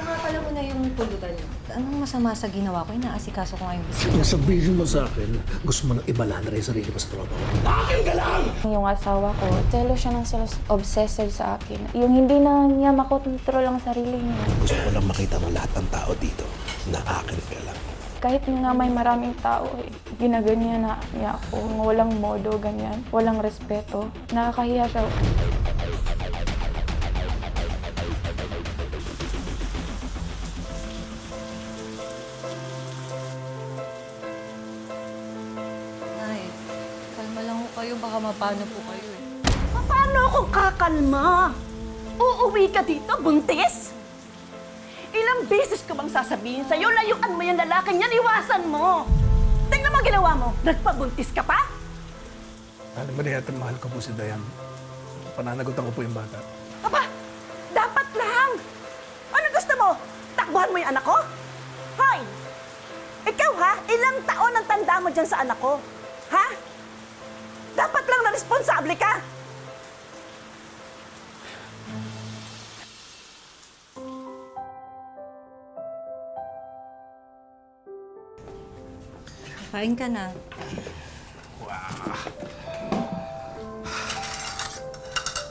Nakakala mo na yung pulutan niyo. Anong masama sa ginawa ko? Inaasikaso ko nga yung bisita. Kung sabihin mo sa akin, gusto mo nang ibala na rin sarili mo sa tropa ko. Akin ka lang! Yung asawa ko, jealous siya ng jealous, obsessive sa akin. Yung hindi na niya makokontrol ang sarili niya. Gusto ko lang makita mo lahat ng tao dito na akin ka lang. Kahit nga may maraming tao, ginaganyan na niya ako. Walang modo, ganyan. Walang respeto. Nakakahiya siya. Nay, kalma lang ho kayo. Baka mapano po kayo eh. Paano ako kakalma? Uuwi ka dito, buntis? Ilang beses ko bang sasabihin sa'yo, layuan mo yung lalaking yan, iwasan mo! Tingnan mo ang ginawa mo, nagpabuntis ka pa? Alam mo na yata, mahal ko po si Dayan. Pananagutan ko po yung bata. Aba, dapat lang! Ano gusto mo? Takbuhan mo yung anak ko? Hoy! Ikaw ha, ilang taon ang tanda mo dyan sa anak ko? Ha? Dapat lang na responsable ka! Kain ka na.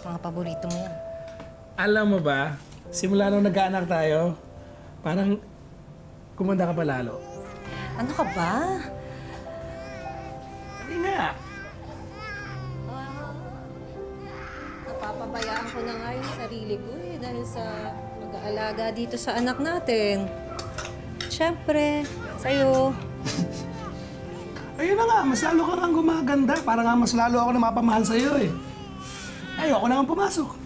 Mga paborito mo yan. Alam mo ba, simula nung nagkaanak tayo, parang kumanda ka pa lalo. Ano ka ba? Hindi nga. Napapabayaan ko na nga yung sarili ko eh dahil sa pag-aalaga dito sa anak natin. Siyempre, sa'yo. Ayun na nga, mas lalo ka kang gumaganda. Para nga mas lalo ako na mapamahal sa'yo eh. Ayoko na nga pumasok.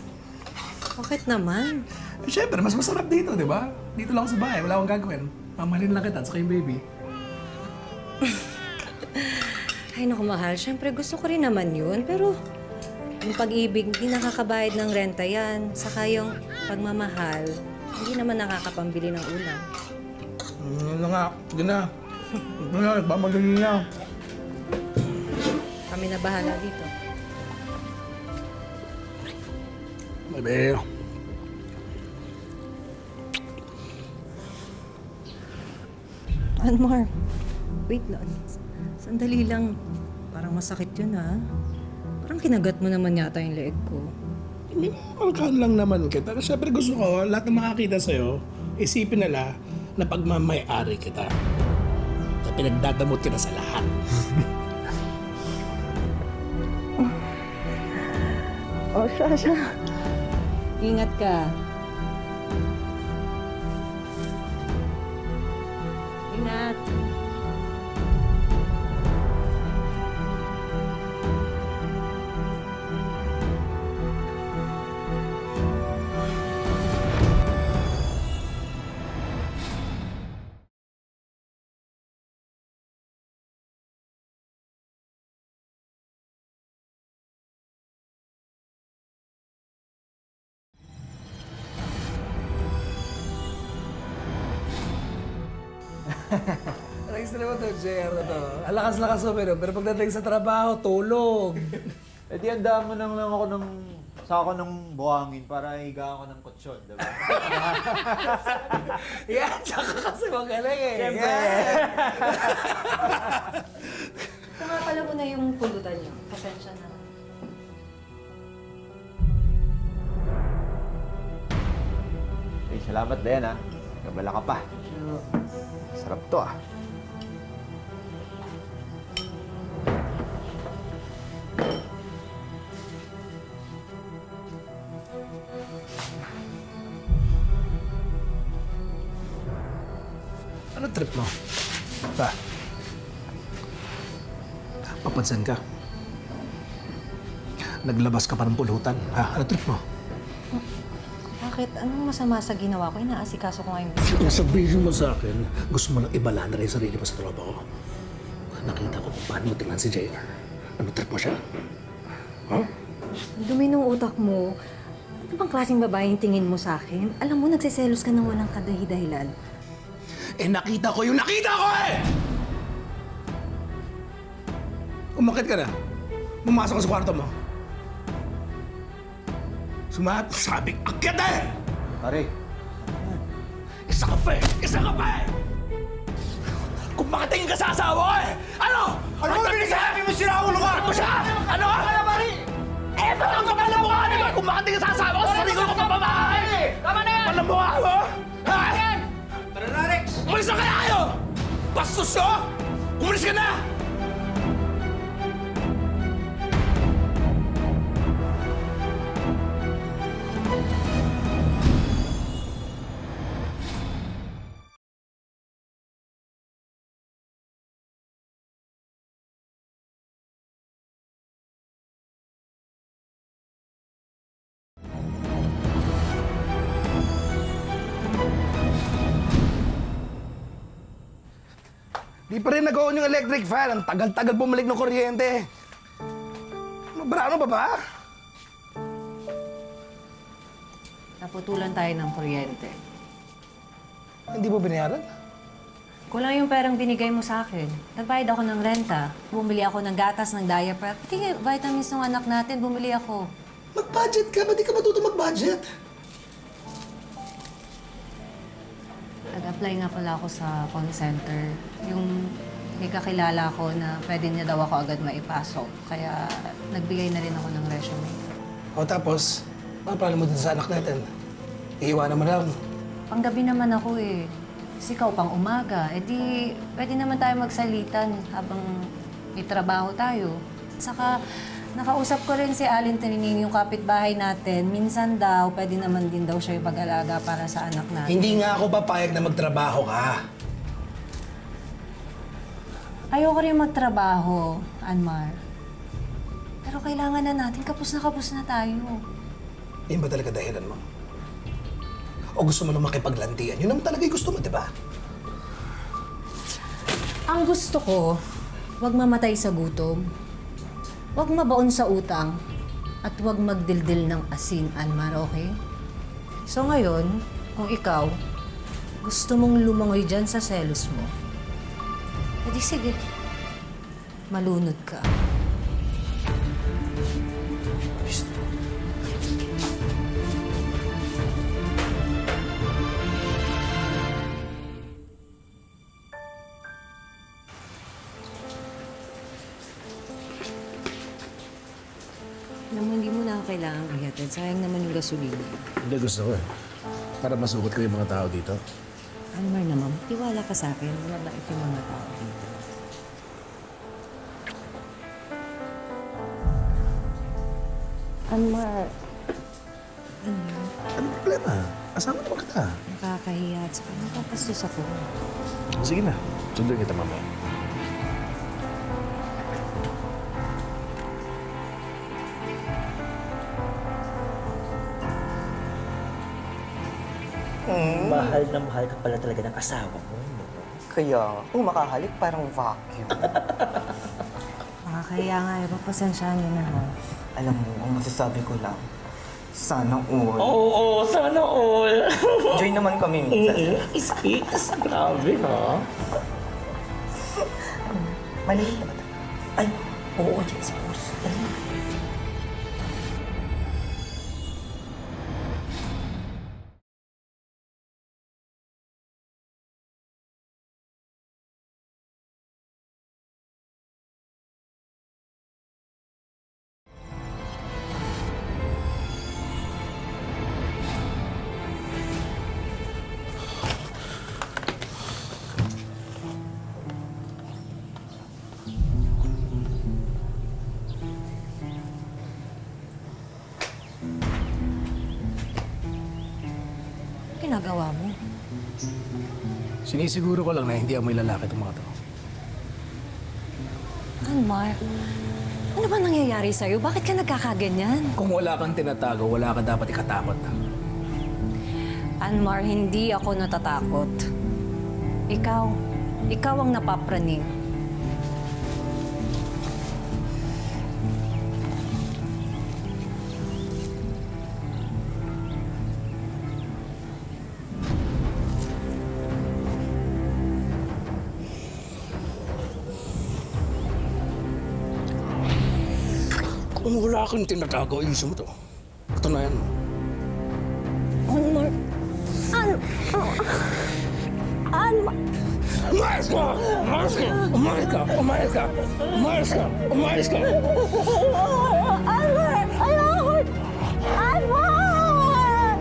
Bakit naman? Eh, syempre, mas masarap dito, di ba? Dito lang ako sa bahay, wala akong gagawin. Mamahalin lang kita at saka yung baby. Ay, naku mahal. Siyempre, gusto ko rin naman yun. Pero yung pag-ibig, hindi nakakabayad ng renta yan. Saka yung pagmamahal, hindi naman nakakapambili ng ulam. Yun na nga, sige na. Ito na, nagmamadali na. Kami na bahala dito. Bebe. Anmar, wait lang. Sandali lang. Parang masakit yun, ha? Parang kinagat mo naman yata yung leeg ko. Minamangkan lang naman kita. Siyempre gusto ko, lahat ng makakita sa'yo, isipin nila na pagmamay-ari kita. Na pinagdadamot kita sa lahat. Oh, siya. Ingat ka. Ingat. Relax na naman to, JR na to. Alakas-lakas mo, pero pagdating sa trabaho, tulog. Eh di handaan mo lang ako ng sako ng buhangin para higa ako ng kutsyon, di ba? Yan, tsaka kasi magaling eh. Siyempre. Nakakala mo na yung pulutan niyo. Pasensya na. Eh, salamat din ha. Gabala ka pa. Sarap to ah. Ano trip mo? Pa? Papansin ka? Naglabas ka pa ng pulutan. Ha? Ano trip mo? Bakit? Anong masama sa ginawa ko? Inaasikaso ko nga yung bisita. Kung sabihin mo sa akin, gusto mo nang ibala na rin sarili mo sa tropa ko. Nakita ko kung paano mo tingnan si JR. Ano trip mo siya? Huh? Dumi ng utak mo. Ano bang klaseng babae yung tingin mo sa akin? Alam mo, nagsiselos ka ng walang kadahi-dahilan. Eh nakita ko yung nakita ko eh! Umakit ka na. Pumasok ka sa kwarto mo. Sabi, akit eh! Pare, Isa ka pa eh! Isa ka pa eh! Kung makatingin ka sa asawa ko eh! Ano? Ano ba sinasabi mo sila ulo ka? Ano siya? Ano? Ano ba rin? Eto ang kapal na mukha nila! Kung makatingin sa asawa ko, sarili ko pa babae! Tama na yan! Kapal na mukha mo? Ha? Tara na, Rex! Umalis na kaya kayo! Bastos nyo! Umalis ka na! Di pa rin nag-on yung electric fan. Ang tagal-tagal bumalik ng kuryente. Ano ba ba? Naputulan tayo ng kuryente. Hindi mo binayaran? Kulang yung perang binigay mo sa akin. Nagbayad ako ng renta. Bumili ako ng gatas, ng diaper. Pati vitamins ng anak natin, bumili ako. Mag-budget ka? Ba't di ka matuto mag-budget? Nag-apply nga pala ako sa phone center. Yung may kakilala ko na pwede niya daw ako agad maipasok. Kaya nagbigay na rin ako ng resume. O tapos, paano mo din sa anak natin? Iiwanan mo lang. Panggabi naman ako eh. Kasi ikaw pang umaga. Eh di, pwede naman tayo magsalitan habang may trabaho tayo. Saka, nakausap ko rin si Alin Tinining, yung kapitbahay natin. Minsan daw, pwede naman din daw siya yung pag-alaga para sa anak natin. Hindi nga ako papayag na magtrabaho ka. Ayoko rin magtrabaho, Anmar. Pero kailangan na natin, kapos na tayo. Yun ba talaga dahilan mo? O gusto mo na makipaglantian? Yun naman talaga yung gusto mo, di ba? Ang gusto ko, huwag mamatay sa gutom. Huwag mabaon sa utang. At huwag magdildil ng asin, Anmar, okay? So ngayon, kung ikaw, gusto mong lumangoy dyan sa selos mo, edi sige, malunod ka. Alam mo, hindi mo na ako kailangan ihatid. Sayang naman yung gasolina. Hindi gusto ko eh. Para masugot ko yung mga tao dito. Anmar naman, tiwala ka sa akin. Mabait yung mga tao dito. Anmar, Ano problema? Asama naman kita. nakakahiya at saka napapastos ako. Sige na. Sunduin kita mamaya. Mahal na mahal ka pala talaga ng asawa mo, no? Kaya, kung makahalik, parang vacuum. Nakakahiya nga, pero pasensyahan niyo na ha. Alam mo, ang masasabi ko lang, sana all. Oo, sana all. Join naman kami minsan. Speaks. Grabe, ha? Maliit na ba ito? Ay, oo, yes, boss. Dali. Ginagawa mo? Sinisiguro ko lang na hindi ako may lalaki itong mga to. Anmar, ano ba nangyayari sa'yo? Bakit ka nagkakaganyan? Kung wala kang tinatago, wala ka dapat ikatakot. Anmar, hindi ako natatakot. Ikaw ang napapraning. Kung wala kang tinatago, ayusin mo to. Patunayan mo. Anmar, Umayos ka! Umayos ka! Umayos ka! Umayos ka! Umayos ka! Umayos ka! Almar! Ayoko! Almar!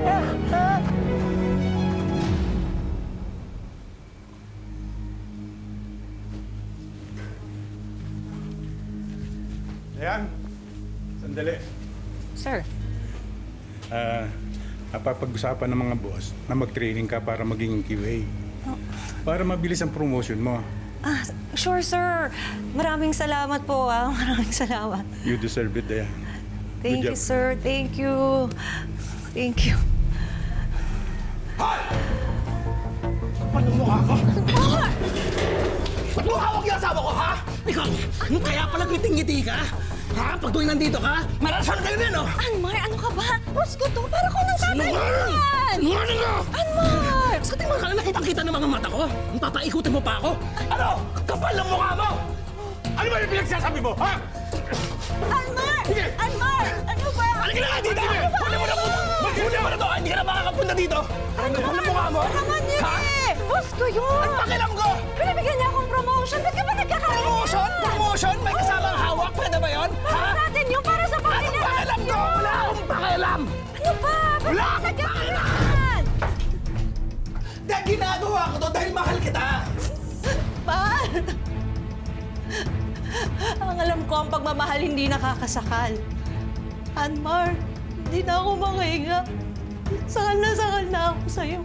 Ayan, sandali. Sir, Napapag-usapan ng mga boss na mag-training ka para maging QA. Para mabilis ang promotion mo. sure sir. Maraming salamat po Maraming salamat. You deserve it, Dayan. Thank Good you job. sir. Thank you. Thank you. Ano mukha ko? Ba't mo hawak yung asawa ko, ha? Ikaw, kaya pala ngiting-ngiti ka? Ha? Pag tuwing nandito ka, marasal kayo din, oh! Anmar, ano ka ba? Boss ko to, para ko nang tatay yan! Sinungaling ka! Anmar! Sa tingin ka na nakitang-kita ng mga mata ko? Papaikutin mo pa ako? Ano? Kapal ng mukha mo! Ano ba yung pinagsasabi mo, ha? Anmar! Sige! Anmar! Ano ba? Halika na nga dito! Huli mo na po! Huli mo na to! Hindi ka na makakapunta dito! Ano kapal ng mukha mo? Naman yun Ha? eh! Boss ko yun! Ang pakialam ko! Binibigyan niya akong promotion. Ba't ka ba nagkakaroon? Promotion? Promotion? May kasamang hawak? Pwede ba yun? Ha? Para sa atin yun, para sa Anong pamilya pakialam natin ko? yun. Wala akong pakialam! Ano ba? Ba't Wala ka akong nagkakaroon? Dahil ginagawa ko to dahil mahal kita! Mahal! Ang alam ko, ang pagmamahal hindi nakakasakal. Anmar, hindi na ako makahinga. Sakal na ako sa'yo.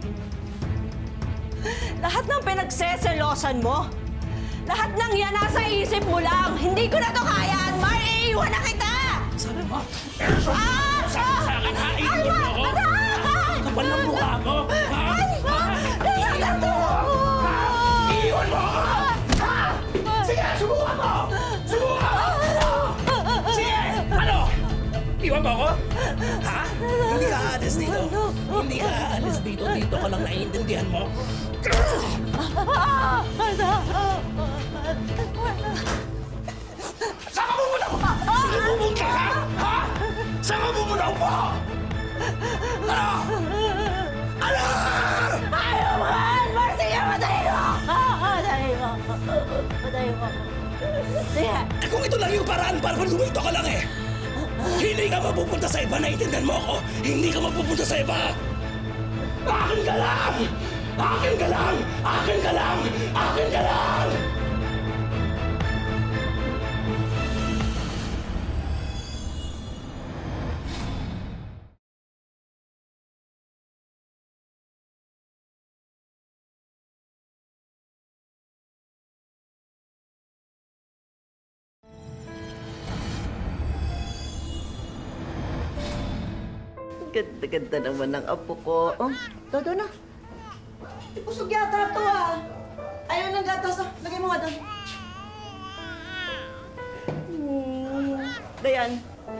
Lahat ng pinagseselosan mo, lahat ng yan nasa isip mo lang. Hindi ko na to kaya, Anmar. Iiwan na kita! Sabi mo, Sa akin ha? Iiwan mo ako? Kapal ng mukha mo? Ha? Iiwan mo ako? Iiwan mo ako? Ha? Sige, subukan mo! Subukan mo! Sige! Ano? Iwan mo ako? Ha? Hindi ka aalis dito. Hindi ka aalis dito. Dito ka lang naiintindihan mo. Saan ka pupunta? Saan ka pupunta ka? Ha? Saan ka pupunta po? Ano? Ano? Ayaw mo, Anmar! Sige, patayin mo! Patayin mo! Patayin mo! Sige! Eh kung ito lang yung paraan para dumito ka lang eh. Hindi ka mapupunta sa iba, naiintindihan mo ako? Hindi ka mapupunta sa iba. Akin ka lang! Akin ka lang! Akin ka lang! Akin ka lang! Ganda-ganda naman ng apo ko. Oh, todo na. Busog yata to ah. Ayaw ng gatas ah. Lagay mo nga doon. Dayan,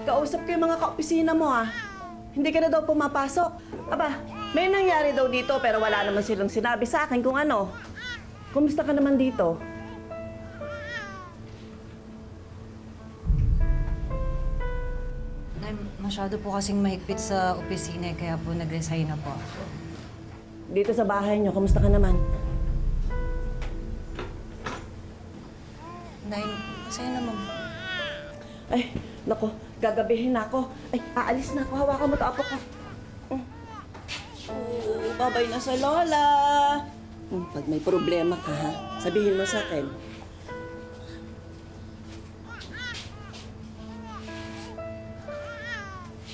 kausap ko yung mga kaopisina mo ah. Hindi ka na daw pumapasok. Aba, may nangyari daw dito pero wala naman silang sinabi sa akin kung ano. Kumusta ka naman dito? Nay, masyado po kasing mahigpit sa opisina, kaya po nag-resign na po. Dito sa bahay niyo, kumusta ka naman? Nay, masaya naman po. Ay, nako, gagabihin na ako. Ay, aalis na ako. Hawakan mo to, apo ko. Oh, babay na sa lola. Pag may problema ka, ha? Sabihin mo sa akin.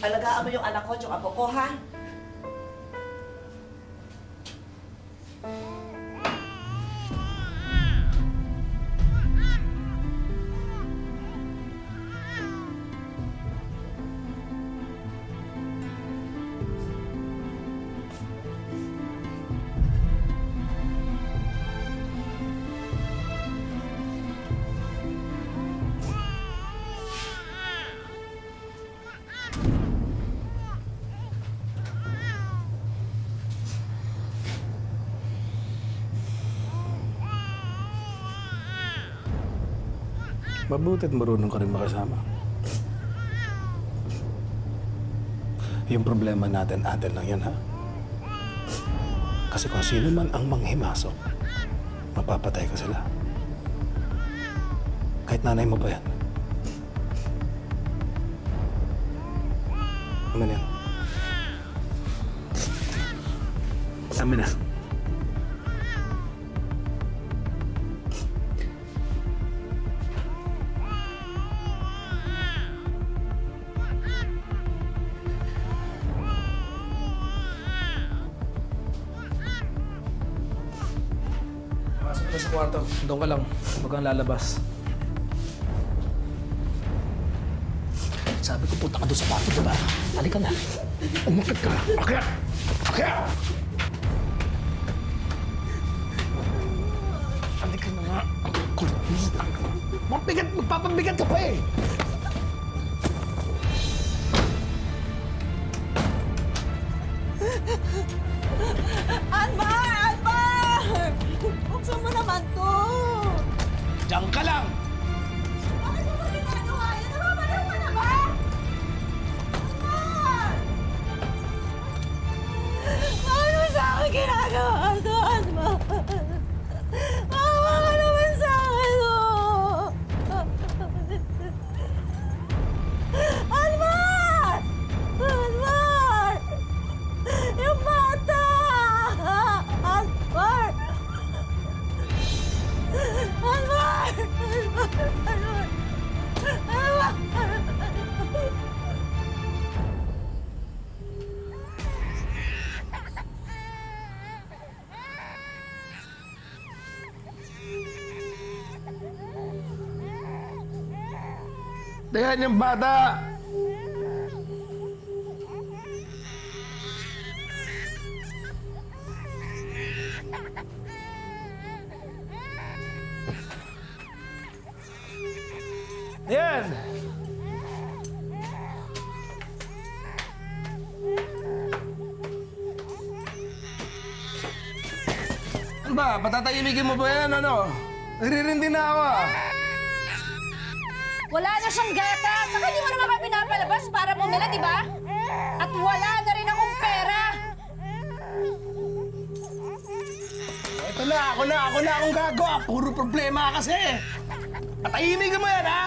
Alagaan mo yung anak ko at yung apo ko, ha? Mabuti at marunong ka rin makasama. Yung problema natin, atin lang yan, ha? Kasi kung sino man ang manghimasok, mapapatay ko sila. Kahit nanay mo pa yan. Amin yan. Amin na. Pasok na sa kwarto. Doon ka lang. Huwag kang lalabas. Sabi ko, punta ka doon sa kwarto, diba? Halika na. Umakit ka! Akyat! Akyat! Halika na nga. Mabigat! Magpapabigat ka pa eh! Anmar! Anmar! Buksan mo naman to! Diyan ka lang! Bakit mo ba ginagawa yan? Namamaliw ka na ba? Anmar! Bakit mo sa akin ginagawa to, Anmar? Maawa ka naman sa akin, oh! Anmar! Anmar! Yung bata! Anmar! Anmar! Anmar! Anmar! Dayan yung bata! Dayan! Ano ba? Patatahimikin mo ba yan, ano? Nagririndi na ako, ah. Wala na siyang gatas! Saka hindi mo naman kami pinapalabas para bumili, di ba? At wala na rin akong pera! Ito na, ako na akong gago. Puro problema ka kasi. Patahimikin mo yan, ha?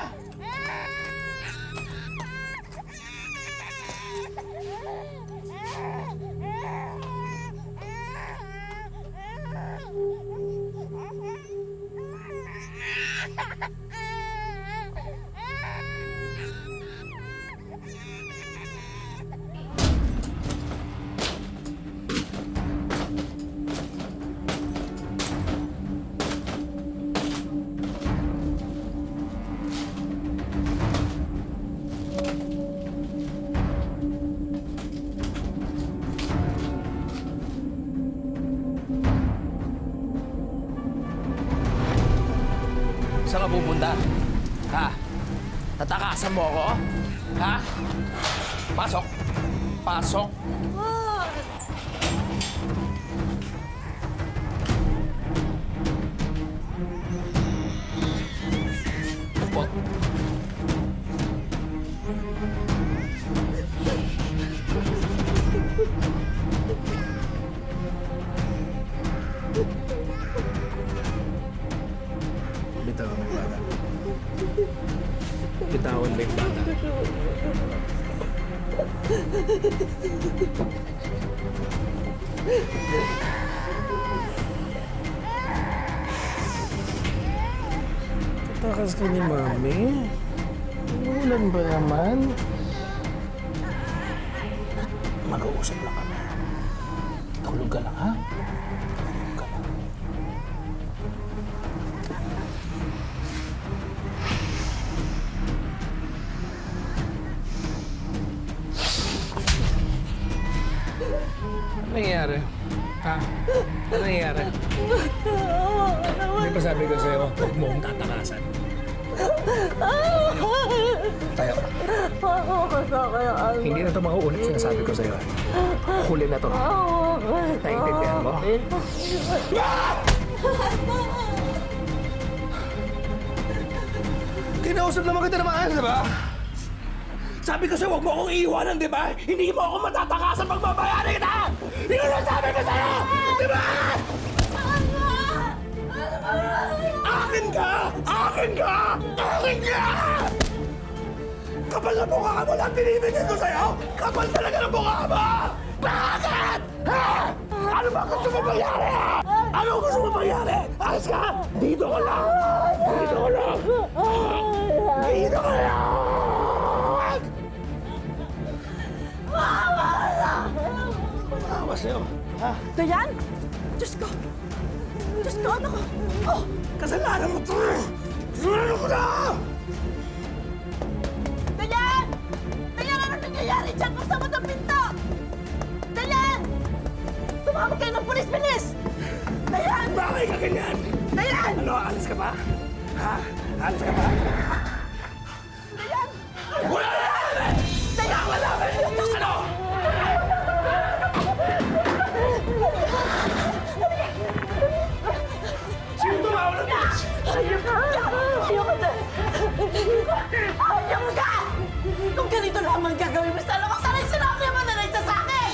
Saan ka pupunta? Ha? Tatakasan mo ako? Ha? Pasok! Pasok! Upo. Bitawan mo yung bata. Bitawan mo yung bata. Tatakas ka ni Mami? Ulan ba naman? Mag-uusap lang kami. Tulog ka lang, ha? Tulog ka lang. Ano nangyayari? Ha? Ano nangyayari? Hindi ba sabi ko sa'yo, huwag mo akong tatakasan? Tayo. Hindi na ito mauulit sinasabi ko sa'yo. Huli na to. Naiintindihan mo? Kinausap naman kita na maayos, di ba? Sabi ko sa'yo, huwag mo akong iiwanan, di ba? Hindi mo ako matatakasan pagbabayaran kita! Yun ang sabi ko sa'yo! Di ba? Anmar! Akin ka! Akin ka! Kapal na mukha mo lang binibigay ko sa'yo! Kapal talaga na mukha mo! Bakit? Ha? Ano ba gusto mo mangyari? Ano gusto mo mangyari? Alis ka! Dito ka lang! Dito ka lang! Dito ka lang! Maawa sa'yo, ha? Dayan! Diyos ko! Diyos ko, ano ko? Oh! Kasalanan mo to! Kasalanan mo na! Dayan! Dayan, ano nangyayari dyan? Buksan mo itong pinto! Dayan! Tumawag kayo ng pulis, bilis! Dayan! Bakit ka ganyan? Dayan! Ano, alis ka ba? Ha? Alis ka ba? Dayan! Wala na namin! Dayan! Wala namin! Ano? Sino tumawag ng pulis? Ayaw ka! Ayaw ka na! Ayaw ka! Kung ganito lamang gagawin mo, sana kung sana'y sinabi mo na rin sa akin!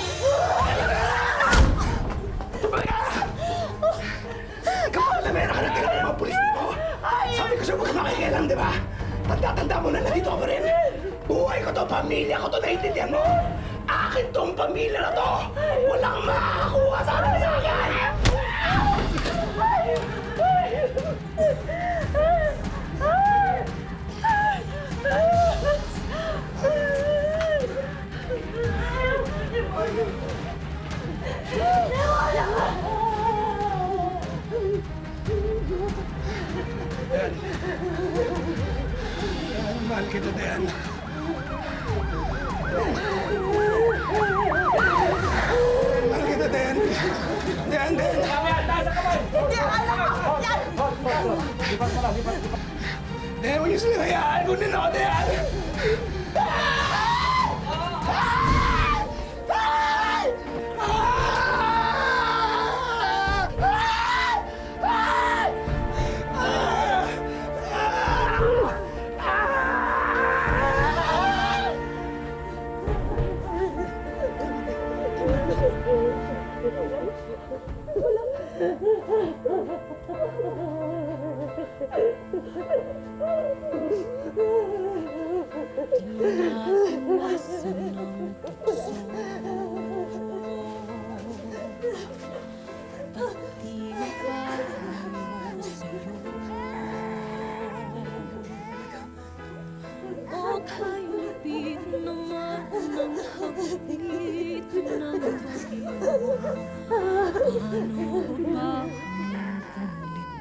Kapag na meron ka ng tingnan ng mga pulis dito, sabi ko siya huwag ka makikialam, di ba? Tanda-tanda mo na nandito ako rin. Buhay ko to, pamilya ko to, naiintindihan mo? Akin tong pamilya na to! Walang makakakuha sa akin sa akin! Dayan, mahal kita, Dayan. Mahal kita, Dayan. Dayan, Dayan. Hindi, alam ko! Yan! Dayan, huwag niyo sila hayaan. Kunin ako, Dayan.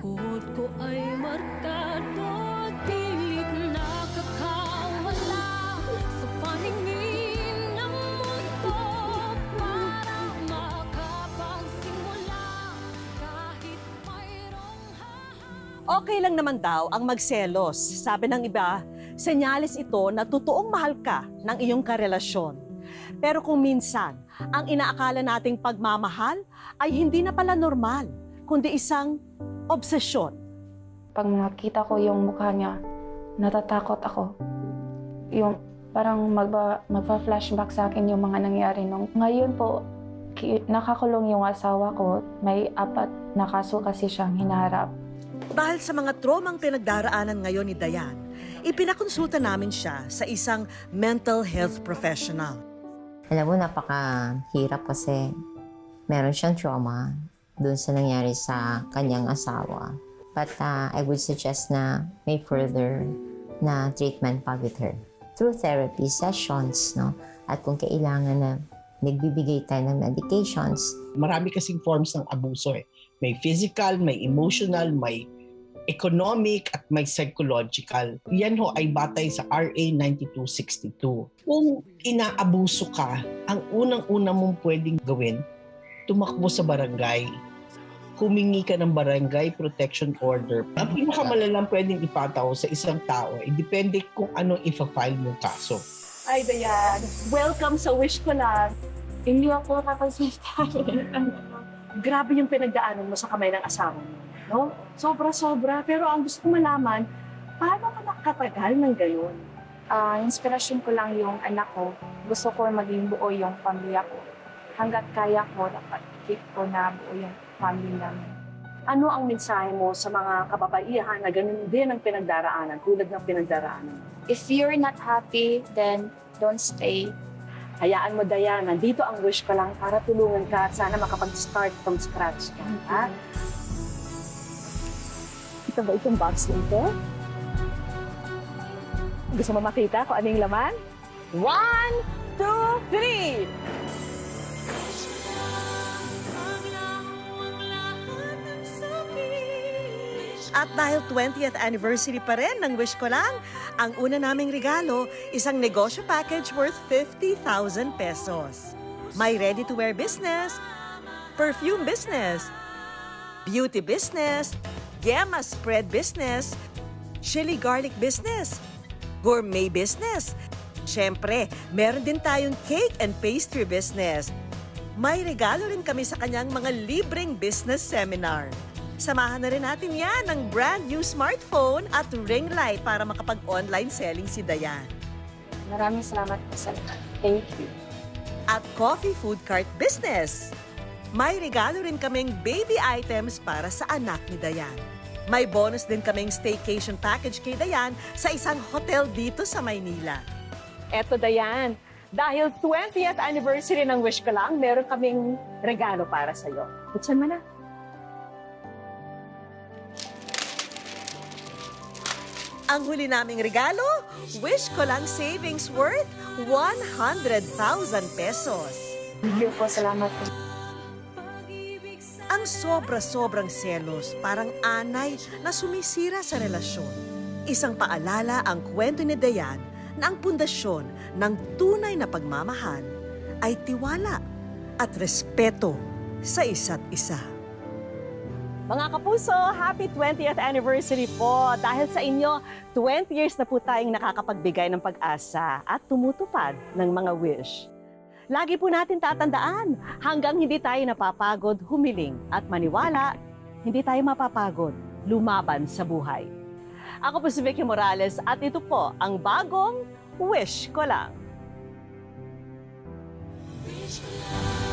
Likod ko ay markado, pilit nakakawala sa paningin ng mundo para makapagsimula kahit mayroong Okay lang naman daw ang magselos. Sabi ng iba, senyales ito na totoong mahal ka ng iyong karelasyon. Pero kung minsan, ang inaakala nating pagmamahal ay hindi na pala normal, kundi isang obsesyon. Pag nakita ko yung mukha niya, natatakot ako. Yung parang magpa-flashback sa akin yung mga nangyari nung. Ngayon po, nakakulong yung asawa ko. May 4 na kaso kasi siyang hinaharap. Dahil sa mga traumang pinagdaraanan ngayon ni Dayan, ipinakonsulta namin siya sa isang mental health professional. Alam mo, napakahirap kasi meron siyang trauma dun sa nangyari sa kanyang asawa. But I would suggest na may further na treatment pa with her. Through therapy sessions, no? At kung kailangan na nagbibigay tayo ng medications. Marami kasing forms ng abuso eh. May physical, may emotional, may economic, at may psychological. Yan ho ay batay sa RA 9262. Kung inaabuso ka, ang unang-una mong pwedeng gawin, tumakbo sa barangay. Humingi ka ng barangay protection order. Ang pinakamalalang pwedeng ipataw sa isang tao, depende kung anong ipa-file mong kaso. Ay, Dayan, welcome sa wish ko lang. Hindi ako kakasalita. Grabe yung pinagdaanan mo sa kamay ng asawa mo, no? Sobra-sobra. Pero ang gusto ko malaman, paano ka nakatagal ng ganun? Inspirasyon ko lang yung anak ko. Gusto ko maging buo yung pamilya ko. Hanggat kaya ko, dapat keep ko na buo yung family namin. Ano ang mensahe mo sa mga kababaihan na ganun din ang pinagdaraanan, tulad ng pinagdaraanan? If you're not happy, then don't stay. Hayaan mo, Dayan, nandito ang wish ko lang para tulungan ka at sana makapag-start from scratch ka. Ha? Ito ba itong box na ito? Gusto mo makita kung ano yung laman? 1, 2, 3! At dahil 20th anniversary pa rin ng Wish Ko Lang, ang una naming regalo, isang negosyo package worth 50,000 pesos. May ready-to-wear business, perfume business, beauty business, Gemma spread business, chili garlic business, gourmet business. Siyempre, meron din tayong cake and pastry business. May regalo rin kami sa kanyang mga libreng business seminar. Samahan na rin natin yan ng brand new smartphone at ring light para makapag-online selling si Dayan. Maraming salamat po sa lahat. Thank you. At coffee food cart business. May regalo rin kaming baby items para sa anak ni Dayan. May bonus din kaming staycation package kay Dayan sa isang hotel dito sa Maynila. Eto, Dayan, dahil 20th anniversary ng Wish Ko Lang, meron kaming regalo para sa'yo. Buksan mo na. Ang huli naming regalo, Wish Ko Lang savings worth 100,000 pesos. Thank you po, salamat po. Ang sobra-sobrang selos, parang anay na sumisira sa relasyon. Isang paalala ang kwento ni Dayan na ang pundasyon ng tunay na pagmamahal ay tiwala at respeto sa isa't isa. Mga kapuso, happy 20th anniversary po. Dahil sa inyo, 20 years na po tayong nakakapagbigay ng pag-asa at tumutupad ng mga wish. Lagi po natin tatandaan, hanggang hindi tayo napapagod, humiling at maniwala, hindi tayo mapapagod, lumaban sa buhay. Ako po si Vicky Morales at ito po ang bagong Wish Ko Lang. Wish ko lang